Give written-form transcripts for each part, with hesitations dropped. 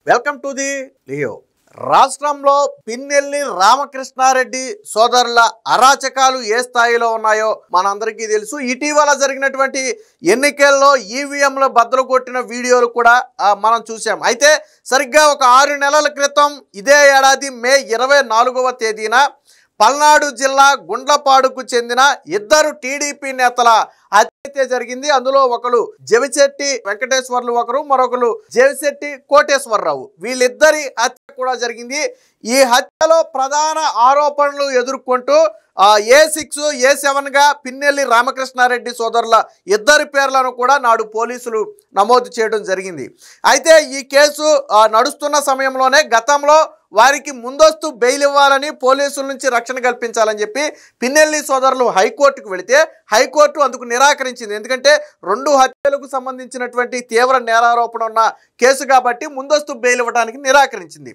Welcome to the Leo. రాష్ట్రంలో పిన్నెల్లి రామకృష్ణారెడ్డి సోదరుల అరాచకాలు ఏ స్థాయిలో ఉన్నాయో మనందరికీ తెలుసు. ఇటీవల జరిగినటువంటి ఎన్నికల్లో ఈవీఎంలు బద్దలు కొట్టిన వీడియోలు కూడా మనం చూసాం. అయితే సరిగ్గా ఒక 6 నెలల క్రితం ఇదే ఏడాది మే 24వ తేదీన పల్నాడు జిల్లా గుండ్లపాడుకు చెందిన 2 టీడీపీ నేతల హత్య జరిగింది. అందులో ఒకరు జవిశెట్టి వెంకటేశ్వర్లు, మరొకరు జవిశెట్టి కోటేశ్వరరావు. వీళ్ళిద్దరి హత్య కూడా జరిగింది. ఈ హత్యలో ప్రధాన ఆరోపణలు ఎదుర్కొంటూ A6, A7గా పిన్నెల్లి రామకృష్ణారెడ్డి సోదరుల 2 పేర్లను కూడా నాడు పోలీసులు నమోదు చేయడం జరిగింది. అయితే ఈ కేసు నడుస్తున్న సమయంలోనే గతంలో వారికి ముందస్తు బెయిల్ ఇవ్వాలని, పోలీసుల నుంచి రక్షణ కల్పించాలని చెప్పి పిన్నెల్లి సోదరులు హైకోర్టుకు వెళితే హైకోర్టు అందుకు నిరాకరించింది. ఎందుకంటే 2 హత్యలకు సంబంధించినటువంటి తీవ్ర నేరారోపణ ఉన్న కేసు కాబట్టి ముందస్తు బెయిల్ ఇవ్వడానికి నిరాకరించింది.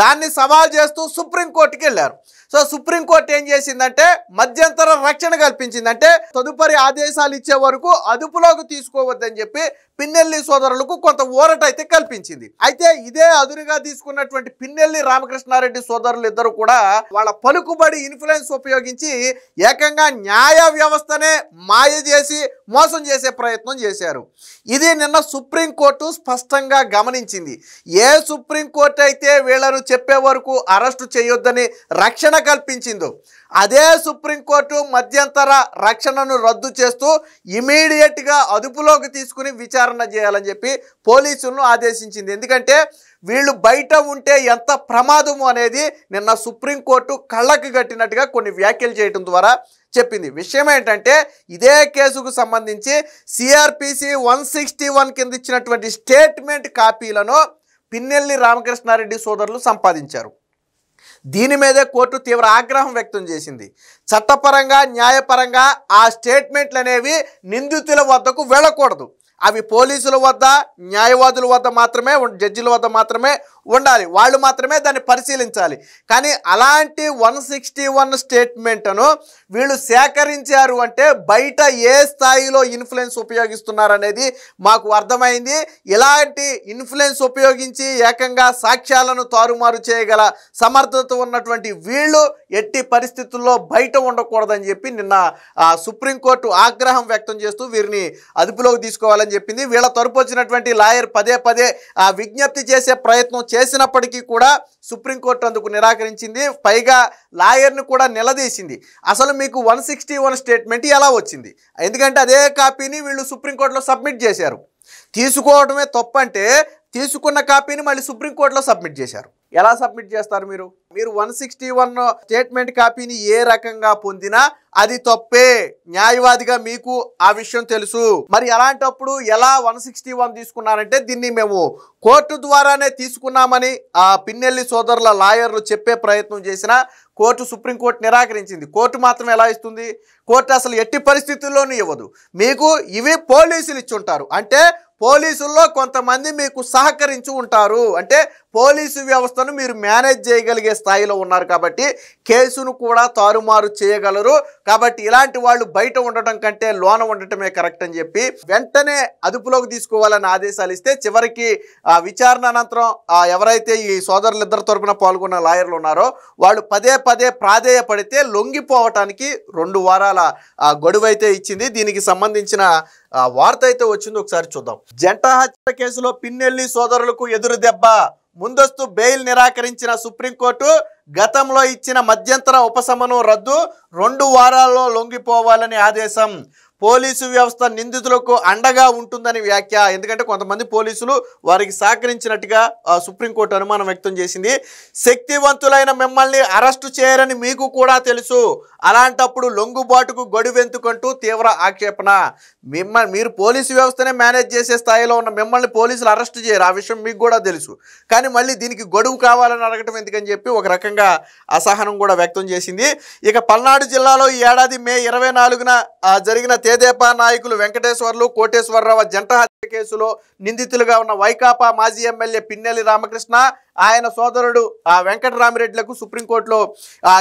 దాన్ని సవాల్ చేస్తూ సుప్రీంకోర్టుకి వెళ్ళారు. సో సుప్రీంకోర్టు ఏం చేసిందంటే మధ్యంతర రక్షణ కల్పించింది. అంటే తదుపరి ఆదేశాలు ఇచ్చే వరకు అదుపులోకి తీసుకోవద్దని చెప్పి పిన్నెల్లి సోదరులకు కొంత ఊరట అయితే కల్పించింది. అయితే ఇదే అదునుగా తీసుకున్నటువంటి పిన్నెల్లి రామకృష్ణారెడ్డి సోదరులు ఇద్దరు కూడా వాళ్ళ పలుకుబడి, ఇన్ఫ్లుయెన్స్ ఉపయోగించి ఏకంగా న్యాయ వ్యవస్థనే మాయ చేసి మోసం చేసే ప్రయత్నం చేశారు. ఇది నిన్న సుప్రీంకోర్టు స్పష్టంగా గమనించింది. ఏ సుప్రీంకోర్టు అయితే వీళ్ళను చెప్పే వరకు అరెస్టు చేయొద్దని రక్షణ కల్పించిందో అదే సుప్రీంకోర్టు మధ్యంతర రక్షణను రద్దు చేస్తూ ఇమీడియట్గా అదుపులోకి తీసుకుని విచారణ చేయాలని చెప్పి పోలీసులను ఆదేశించింది. ఎందుకంటే వీళ్ళు బయట ఉంటే ఎంత ప్రమాదము అనేది నిన్న సుప్రీంకోర్టు కళ్ళకి కట్టినట్టుగా కొన్ని వ్యాఖ్యలు చేయడం ద్వారా చెప్పింది. విషయం ఏంటంటే ఇదే కేసుకు సంబంధించి సిఆర్పిసి 161 కింద ఇచ్చినటువంటి స్టేట్మెంట్ కాపీలను పిన్నెల్లి రామకృష్ణారెడ్డి సోదరులు సంపాదించారు. దీని మీదే కోర్టు తీవ్ర ఆగ్రహం వ్యక్తం చేసింది. చట్టపరంగా, న్యాయపరంగా ఆ స్టేట్మెంట్లు అనేవి నిందితుల వద్దకు వెళ్ళకూడదు. అవి పోలీసుల వద్ద, న్యాయవాదుల వద్ద మాత్రమే, జడ్జిల వద్ద మాత్రమే ఉండాలి. వాళ్ళు మాత్రమే దాన్ని పరిశీలించాలి. కానీ అలాంటి 161 స్టేట్మెంట్ను వీళ్ళు సేకరించారు అంటే బయట ఏ స్థాయిలో ఇన్ఫ్లుయెన్స్ ఉపయోగిస్తున్నారనేది మాకు అర్థమైంది. ఇలాంటి ఇన్ఫ్లుయెన్స్ ఉపయోగించి ఏకంగా సాక్ష్యాలను తారుమారు చేయగల సమర్థత ఉన్నటువంటి వీళ్ళు ఎట్టి పరిస్థితుల్లో బయట ఉండకూడదని చెప్పి నిన్న సుప్రీంకోర్టు ఆగ్రహం వ్యక్తం చేస్తూ వీరిని అదుపులోకి తీసుకోవాలని చెప్పింది. వీళ్ళ తరపు వచ్చినటువంటి లాయర్ పదే విజ్ఞప్తి చేసే ప్రయత్నం చేసినప్పటికీ కూడా సుప్రీంకోర్టు అందుకు నిరాకరించింది. పైగా లాయర్ని కూడా నిలదీసింది. అసలు మీకు 161 స్టేట్మెంట్ ఎలా వచ్చింది? ఎందుకంటే అదే కాపీని వీళ్ళు సుప్రీంకోర్టులో సబ్మిట్ చేశారు. తీసుకోవడమే తప్పంటే తీసుకున్న కాపీని మళ్ళీ సుప్రీంకోర్టులో సబ్మిట్ చేశారు. ఎలా సబ్మిట్ చేస్తారు? మీరు 161 స్టేట్మెంట్ కాపీని ఏ రకంగా పొందినా అది తప్పే. న్యాయవాదిగా మీకు ఆ విషయం తెలుసు. మరి అలాంటప్పుడు ఎలా 161 తీసుకున్నారంటే దీన్ని మేము కోర్టు ద్వారానే తీసుకున్నామని ఆ పిన్నెల్లి సోదరుల లాయర్లు చెప్పే ప్రయత్నం చేసినా సుప్రీంకోర్టు నిరాకరించింది. కోర్టు మాత్రం ఎలా ఇస్తుంది? కోర్టు అసలు ఎట్టి పరిస్థితుల్లోనూ ఇవ్వదు. మీకు ఇవి పోలీసులు ఇచ్చుంటారు. అంటే పోలీసుల్లో కొంతమంది మీకు సహకరించి ఉంటారు. అంటే పోలీసు వ్యవస్థను మీరు మేనేజ్ చేయగలిగే స్థాయిలో ఉన్నారు కాబట్టి కేసును కూడా తారుమారు చేయగలరు. కాబట్టి ఇలాంటి వాళ్ళు బయట ఉండటం కంటే లోన ఉండటమే కరెక్ట్ అని చెప్పి వెంటనే అదుపులోకి తీసుకోవాలని ఆదేశాలు ఇస్తే చివరికి విచారణ అనంతరం ఎవరైతే ఈ సోదరులిద్దరు తరపున పాల్గొన్న లాయర్లు ఉన్నారో వాళ్ళు పదే ప్రాధేయపడితే లొంగిపోవటానికి 2 వారాల గడువు అయితే ఇచ్చింది. దీనికి సంబంధించిన వార్త అయితే వచ్చింది, ఒకసారి చూద్దాం. జంట హత్య కేసులో పిన్నెల్లి సోదరులకు ఎదురు దెబ్బ. ముందస్తు బెయిల్ నిరాకరించిన సుప్రీంకోర్టు గతంలో ఇచ్చిన మధ్యంతర ఉపశమనం రద్దు, 2 వారాల్లో లొంగిపోవాలని ఆదేశం. పోలీసు వ్యవస్థ నిందితులకు అండగా ఉంటుందని వ్యాఖ్య. ఎందుకంటే కొంతమంది పోలీసులు వారికి సహకరించినట్టుగా సుప్రీంకోర్టు అనుమానం వ్యక్తం చేసింది. శక్తివంతులైన మిమ్మల్ని అరెస్టు చేయరని మీకు కూడా తెలుసు. అలాంటప్పుడు లొంగుబాటుకు గడువెందుకంటూ తీవ్ర ఆక్షేపణ. మీరు పోలీసు వ్యవస్థనే మేనేజ్ చేసే స్థాయిలో ఉన్న మిమ్మల్ని పోలీసులు అరెస్టు చేయరు, ఆ విషయం మీకు కూడా తెలుసు. కానీ మళ్ళీ దీనికి గడువు కావాలని అడగటం ఎందుకని చెప్పి ఒక రకంగా అసహనం కూడా వ్యక్తం చేసింది. ఇక పల్నాడు జిల్లాలో ఈ ఏడాది మే 24న జరిగిన తెదేపా నాయకులు వెంకటేశ్వర్లు కోటేశ్వరరావు జంట హత్య కేసులో నిందితులుగా ఉన్న వైకాపా మాజీ ఎమ్మెల్యే పిన్నెల్లి రామకృష్ణ ఆయన సోదరుడు వెంకటరామిరెడ్డిలకు సుప్రీంకోర్టులో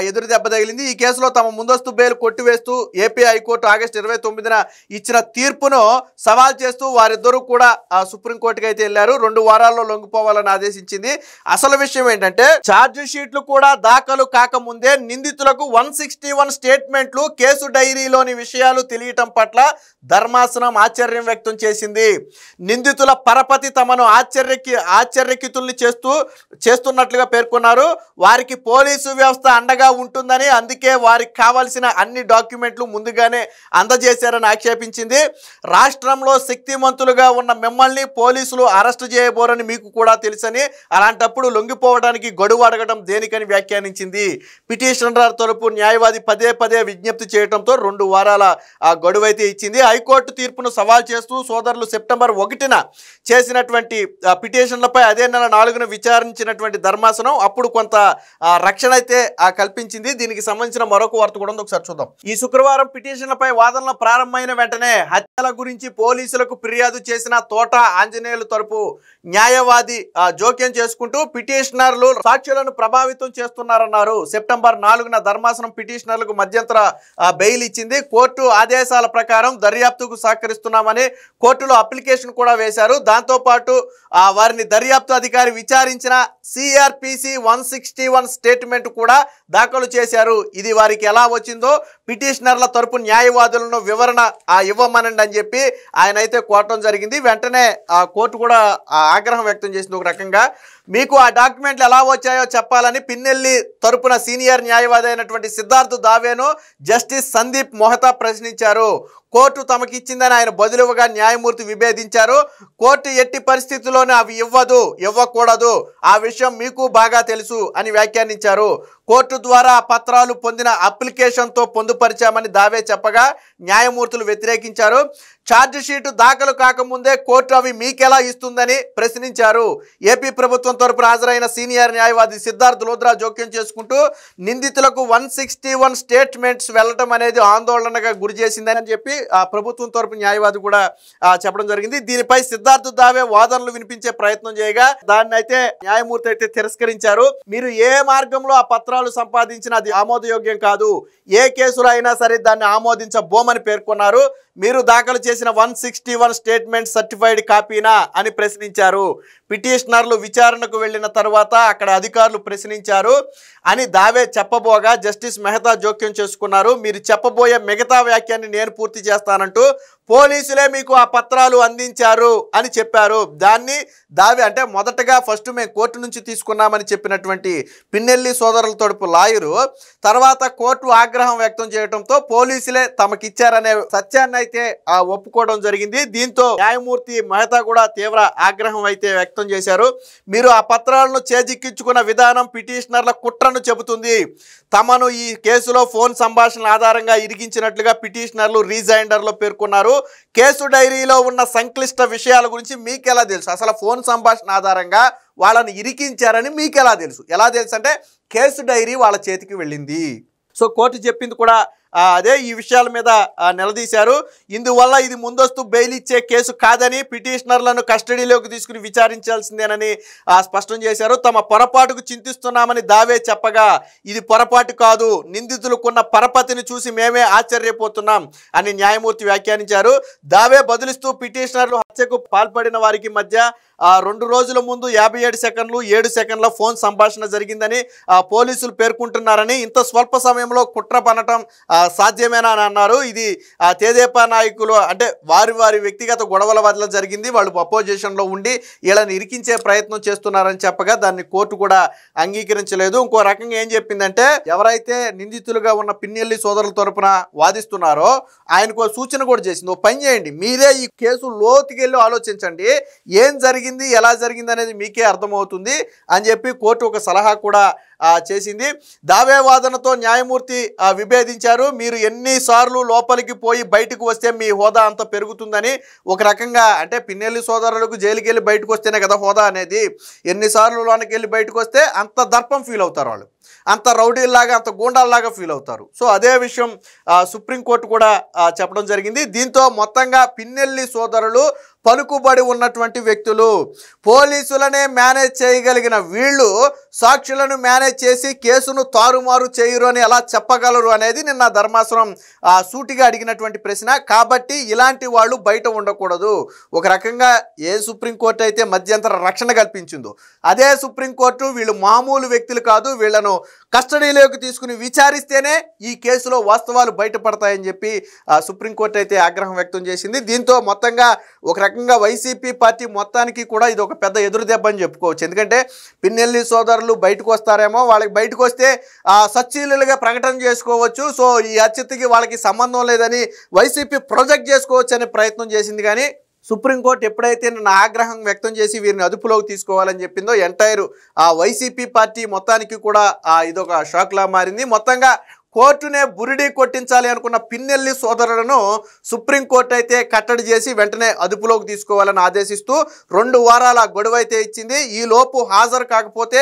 ఎదురు దెబ్బ తగిలింది. ఈ కేసులో తమ ముందస్తు బెయిల్ కొట్టివేస్తూ ఏపీ హైకోర్టు ఆగస్టు 29న ఇచ్చిన తీర్పును సవాల్ చేస్తూ వారిద్దరూ కూడా సుప్రీంకోర్టుకి అయితే వెళ్లారు. 2 వారాల్లో లొంగిపోవాలని ఆదేశించింది. అసలు విషయం ఏంటంటే ఛార్జ్ షీట్లు కూడా దాఖలు కాకముందే నిందితులకు 161 స్టేట్మెంట్లు కేసు డైరీలోని విషయాలు తెలియటం పట్ల ధర్మాసనం ఆశ్చర్యం వ్యక్తం చేసింది. నిందితుల పరపతి తమను ఆశ్చర్యకితుల్ని చేస్తున్నట్లుగా పేర్కొన్నారు. వారికి పోలీసు వ్యవస్థ అండగా ఉంటుందని, అందుకే వారికి కావాల్సిన అన్ని డాక్యుమెంట్లు ముందుగానే అందజేశారని ఆక్షేపించింది. రాష్ట్రంలో శక్తిమంతులుగా ఉన్న మిమ్మల్ని పోలీసులు అరెస్టు చేయబోరని మీకు కూడా తెలుసని, అలాంటప్పుడు లొంగిపోవడానికి గడువు అడగడం దేనికని వ్యాఖ్యానించింది. పిటిషనర్ తరపు న్యాయవాది పదే విజ్ఞప్తి చేయడంతో 2 వారాల గడువు అయితే ఇచ్చింది. హైకోర్టు తీర్పును సవాల్ చేస్తూ సోదరులు సెప్టెంబర్ 1న చేసినటువంటి పిటిషన్లపై అదే నెల 4న విచారించినటువంటి ధర్మాసనం అప్పుడు కొంత రక్షణ అయితే కల్పించింది. దీనికి సంబంధించిన మరొక వార్త కూడా ఉంది, ఒకసారి చూద్దాం. ఈ శుక్రవారం పిటిషన్లపై వాదనలు ప్రారంభమైన వెంటనే హత్యల గురించి పోలీసులకు ఫిర్యాదు చేసిన తోట ఆంజనేయులు తరపు న్యాయవాది జోక్యం చేసుకుంటూ పిటిషనర్లు సాక్షులను ప్రభావితం చేస్తున్నారన్నారు. సెప్టెంబర్ 4న ధర్మాసనం పిటిషనర్లకు మధ్యంతర బెయిల్ ఇచ్చింది. కోర్టు ఆదేశాల ప్రకారం దర్యాప్తుకు సహకరిస్తున్నామని కోర్టులో అప్లికేషన్ కూడా వేశారు. దాంతోపాటు వారిని దర్యాప్తు అధికారి విచారించిన సిఆర్పిసి 161 స్టేట్మెంట్ కూడా దాఖలు చేశారు. ఇది వారికి ఎలా వచ్చిందో పిటిషనర్ల తరపు న్యాయవాదులను వివరణ ఇవ్వమనండి అని చెప్పి ఆయన అయితే కోరటం జరిగింది. వెంటనే కోర్టు కూడా ఆగ్రహం వ్యక్తం చేసింది. ఒక రకంగా మీకు ఆ డాక్యుమెంట్లు ఎలా వచ్చాయో చెప్పాలని పిన్నెల్లి తరపున సీనియర్ న్యాయవాది అయినటువంటి సిద్ధార్థ్ దావేను జస్టిస్ సందీప్ మొహతా ప్రశ్నించారు. కోర్టు తమకిచ్చిందని ఆయన బదులుగా న్యాయమూర్తి విభేదించారు. కోర్టు ఎట్టి పరిస్థితుల్లోనే అవి ఇవ్వకూడదు, ఆ విషయం మీకు బాగా తెలుసు అని వ్యాఖ్యానించారు. కోర్టు ద్వారా పత్రాలు పొందిన అప్లికేషన్తో పొందుపరిచామని దావే చెప్పగా న్యాయమూర్తులు వ్యతిరేకించారు. ఛార్జ్ షీటు దాఖలు కాకముందే కోర్టు అవి మీకెలా ఇస్తుందని ప్రశ్నించారు. ఏపీ ప్రభుత్వం తరపున హాజరైన సీనియర్ న్యాయవాది సిద్ధార్థ్ లోద్రా జోక్యం చేసుకుంటూ నిందితులకు 161 స్టేట్మెంట్స్ వెళ్లడం అనేది ఆందోళనగా గురి చేసిందని చెప్పి ప్రభుత్వం తరపు న్యాయవాది కూడా చెప్పడం జరిగింది. దీనిపై సిద్ధార్థ్ దావే వాదనలు వినిపించే ప్రయత్నం చేయగా దాన్ని అయితే న్యాయమూర్తి అయితే తిరస్కరించారు. మీరు ఏ మార్గంలో ఆ పత్రాలు సంపాదించినా అది ఆమోదయోగ్యం కాదు, ఏ కేసులో అయినా సరే దాన్ని ఆమోదించబోమని పేర్కొన్నారు. మీరు దాఖలు చేసిన 161 స్టేట్మెంట్ సర్టిఫైడ్ కాపీనా అని ప్రశ్నించారు. పిటిషనర్లు విచారణకు వెళ్లిన తర్వాత అక్కడ అధికారులు ప్రశ్నించారు అని దావే చెప్పబోగా జస్టిస్ మెహతా జోక్యం చేసుకున్నారు. మీరు చెప్పబోయే మిగతా వ్యాఖ్యాన్ని నేను పూర్తి చేస్తానంటూ పోలీసులే మీకు ఆ పత్రాలు అందించారు అని చెప్పారు. దాన్ని దావే అంటే మొదటగా ఫస్ట్ మేము కోర్టు నుంచి తీసుకున్నామని చెప్పినటువంటి పిన్నెల్లి సోదరుల తరపు లాయరు తర్వాత కోర్టు ఆగ్రహం వ్యక్తం చేయడంతో పోలీసులే తమకిచ్చారనే సత్యాన్ని అయితే ఒప్పుకోవడం జరిగింది. దీంతో న్యాయమూర్తి మెహతా కూడా తీవ్ర ఆగ్రహం అయితే వ్యక్తం చేశారు. మీరు ఆ పత్రాలను చేజిక్కించుకున్న విధానం పిటిషనర్ల కుట్రను చెబుతుంది. తమను ఈ కేసులో ఫోన్ సంభాషణల ఆధారంగా ఇరిగించినట్లుగా పిటిషనర్లు రీజైండర్లో పేర్కొన్నారు. కేసు డైరీలో ఉన్న సంక్లిష్ట విషయాల గురించి మీకెలా తెలుసు? అసలు ఫోన్ సంభాషణ ఆధారంగా వాళ్ళని ఇరికించారని మీకెలా తెలుసు? ఎలా తెలుసు అంటే కేసు డైరీ వాళ్ళ చేతికి వెళ్ళింది. సో కోర్టు చెప్పింది కూడా అదే. ఈ విషయాల మీద నిలదీశారు. ఇందువల్ల ఇది ముందస్తు బెయిల్ ఇచ్చే కేసు కాదని పిటిషనర్లను కస్టడీలోకి తీసుకుని విచారించాల్సిందేనని స్పష్టం చేశారు. తమ పొరపాటుకు చింతిస్తున్నామని దావే చెప్పగా ఇది పొరపాటు కాదు, నిందితులకున్న పరపతిని చూసి మేమే ఆశ్చర్యపోతున్నాం అని న్యాయమూర్తి వ్యాఖ్యానించారు. దావే బదులిస్తూ పిటిషనర్లు హత్యకు పాల్పడిన వారికి మధ్య 2 రోజుల ముందు 57 సెకండ్లు 7 సెకండ్ల ఫోన్ సంభాషణ జరిగిందని పోలీసులు పేర్కొంటున్నారని, ఇంత స్వల్ప సమయంలో కుట్ర పనటం సాధ్యమేనా అని అన్నారు. ఇది తెదేపా నాయకులు అంటే వారి వ్యక్తిగత గొడవల వల్ల జరిగింది, వాళ్ళు అపోజిషన్లో ఉండి వీళ్ళని ఇరికించే ప్రయత్నం చేస్తున్నారని చెప్పగా దాన్ని కోర్టు కూడా అంగీకరించలేదు. ఇంకో రకంగా ఏం చెప్పిందంటే ఎవరైతే నిందితులుగా ఉన్న పిన్నెల్లి సోదరుల తరపున వాదిస్తున్నారో ఆయనకు సూచన కూడా చేసింది. ఓ పని చేయండి, మీరే ఈ కేసు లోతుకెళ్ళి ఆలోచించండి, ఏం జరిగింది ఎలా జరిగింది అనేది మీకే అర్థమవుతుంది అని చెప్పి కోర్టు ఒక సలహా కూడా చేసింది. దావే వాదనతో న్యాయమూర్తి విభేదించారు. మీరు ఎన్నిసార్లు లోపలికి పోయి బయటకు వస్తే మీ హోదా అంత పెరుగుతుందని. ఒక రకంగా అంటే పిన్నెల్లి సోదరులకు జైలుకి వెళ్ళి బయటకు వస్తేనే కదా హోదా అనేది, ఎన్నిసార్లు లోనికి వెళ్ళి బయటకు వస్తే అంత దర్పం ఫీల్ అవుతారు వాళ్ళు. అంత రౌడీల్లాగా అంత గూండాల్లాగా ఫీల్ అవుతారు. సో అదే విషయం సుప్రీంకోర్టు కూడా చెప్పడం జరిగింది. దీంతో మొత్తంగా పిన్నెల్లి సోదరులు పలుకుబడి ఉన్నటువంటి వ్యక్తులు, పోలీసులనే మేనేజ్ చేయగలిగిన వీళ్ళు సాక్షులను మేనేజ్ చేసి కేసును తారుమారు చేయరు అని ఎలా చెప్పగలరు అనేది నిన్న ధర్మాసనం సూటిగా అడిగినటువంటి ప్రశ్న. కాబట్టి ఇలాంటి వాళ్ళు బయట ఉండకూడదు. ఒక రకంగా ఏ సుప్రీంకోర్టు అయితే మధ్యంతర రక్షణ కల్పించిందో అదే సుప్రీంకోర్టు వీళ్ళు మామూలు వ్యక్తులు కాదు, వీళ్లను కస్టడీలోకి తీసుకుని విచారిస్తేనే ఈ కేసులో వాస్తవాలు బయటపడతాయని చెప్పి సుప్రీంకోర్టు అయితే ఆగ్రహం వ్యక్తం చేసింది. దీంతో మొత్తంగా ఒక రకంగా వైసీపీ పార్టీ మొత్తానికి కూడా ఇది ఒక పెద్ద ఎదురు దెబ్బ అని చెప్పుకోవచ్చు. ఎందుకంటే పిన్నెల్లి సోదరులు బయటకు వస్తారేమో, వాళ్ళకి బయటకు వస్తే సచ్చీలుగా ప్రకటన చేసుకోవచ్చు, సో ఈ హత్యకి వాళ్ళకి సంబంధం లేదని వైసీపీ ప్రొజెక్ట్ చేసుకోవచ్చు అనే ప్రయత్నం చేసింది. కానీ సుప్రీంకోర్టు ఎప్పుడైతే నిన్న ఆగ్రహం వ్యక్తం చేసి వీరిని అదుపులోకి తీసుకోవాలని చెప్పిందో ఎంటైర్ వైసీపీ పార్టీ మొత్తానికి కూడా ఇదొక షాక్లా మారింది. మొత్తంగా కోర్టునే బురిడి కొట్టించాలి అనుకున్న పిన్నెల్లి సోదరులను సుప్రీంకోర్టు అయితే కట్టడి చేసి వెంటనే అదుపులోకి తీసుకోవాలని ఆదేశిస్తూ 2 వారాల గడువు అయితే ఇచ్చింది. ఈ లోపు హాజరు కాకపోతే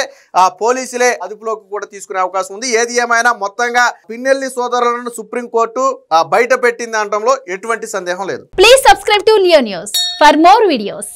పోలీసులే అదుపులోకి కూడా తీసుకునే అవకాశం ఉంది. ఏది ఏమైనా మొత్తంగా పిన్నెల్లి సోదరులను సుప్రీంకోర్టు బయట పెట్టింది అనడంలో ఎటువంటి సందేహం లేదు. Please subscribe to Leo news for more videos.